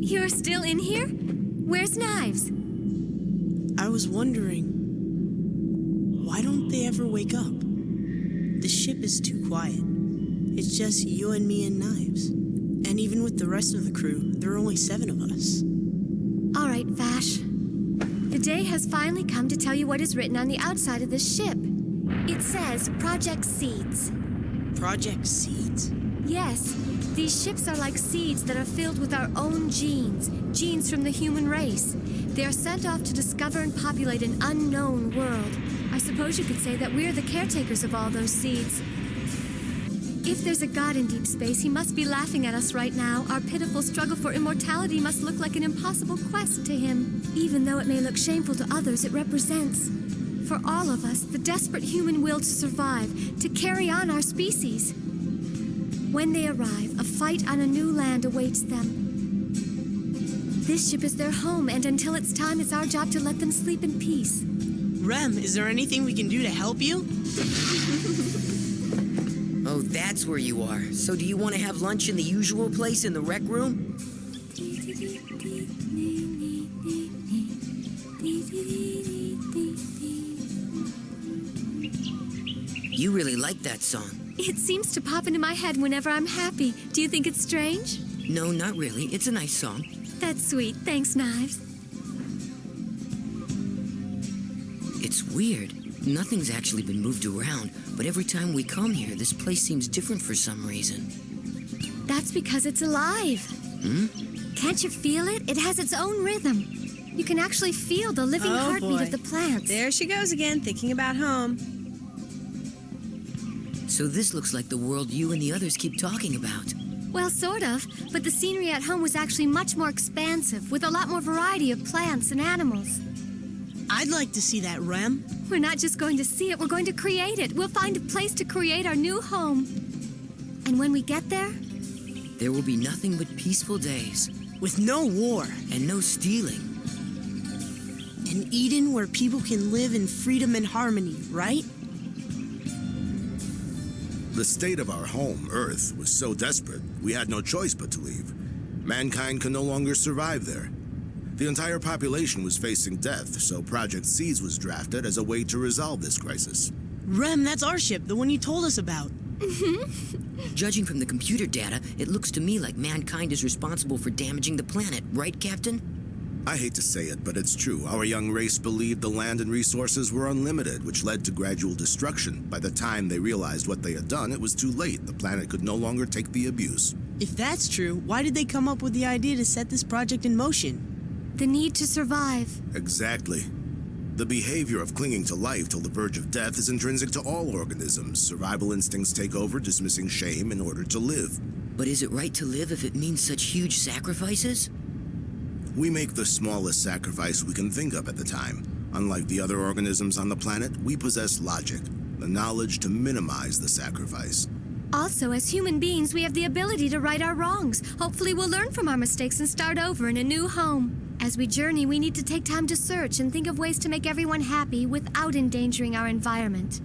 You're still in here? Where's Knives? I was wondering, why don't they ever wake up? The ship is too quiet. It's just you and me and Knives. And even with the rest of the crew, there are only 7 of us. All right, Vash. The day has finally come to tell you what is written on the outside of this ship. It says Project Seeds. Project Seeds? Yes, these ships are like seeds that are filled with our own genes, genes from the human race. They are sent off to discover and populate an unknown world. I suppose you could say that we're the caretakers of all those seeds. If there's a god in deep space, he must be laughing at us right now. Our pitiful struggle for immortality must look like an impossible quest to him. Even though it may look shameful to others, it represents, for all of us, the desperate human will to survive, to carry on our species. When they arrive, a fight on a new land awaits them. This ship is their home, and until it's time, it's our job to let them sleep in peace. Rem, is there anything we can do to help you? Oh, that's where you are. So do you want to have lunch in the usual place in the rec room? You really like that song. It seems to pop into my head whenever I'm happy. Do you think it's strange? No, not really. It's a nice song. That's sweet. Thanks, Knives. It's weird. Nothing's actually been moved around, but every time we come here, this place seems different for some reason. That's because it's alive. Can't you feel it? It has its own rhythm. You can actually feel the living heartbeat of the plants. There she goes again, thinking about home. So this looks like the world you and the others keep talking about. Well, sort of, but the scenery at home was actually much more expansive, with a lot more variety of plants and animals. I'd like to see that, Rem. We're not just going to see it, we're going to create it. We'll find a place to create our new home. And when we get there, there will be nothing but peaceful days. With no war. And no stealing. An Eden where people can live in freedom and harmony, right? The state of our home, Earth, was so desperate, we had no choice but to leave. Mankind could no longer survive there. The entire population was facing death, so Project Seeds was drafted as a way to resolve this crisis. Rem, that's our ship, the one you told us about. Judging from the computer data, it looks to me like mankind is responsible for damaging the planet, right, Captain? I hate to say it, but it's true. Our young race believed the land and resources were unlimited, which led to gradual destruction. By the time they realized what they had done, it was too late. The planet could no longer take the abuse. If that's true, why did they come up with the idea to set this project in motion? the need to survive. Exactly. The behavior of clinging to life till the verge of death is intrinsic to all organisms. Survival instincts take over, dismissing shame in order to live. But is it right to live if it means such huge sacrifices? We make the smallest sacrifice we can think of at the time. Unlike the other organisms on the planet, we possess logic, the knowledge to minimize the sacrifice. Also, as human beings, we have the ability to right our wrongs. Hopefully we'll learn from our mistakes and start over in a new home. As we journey, we need to take time to search and think of ways to make everyone happy without endangering our environment.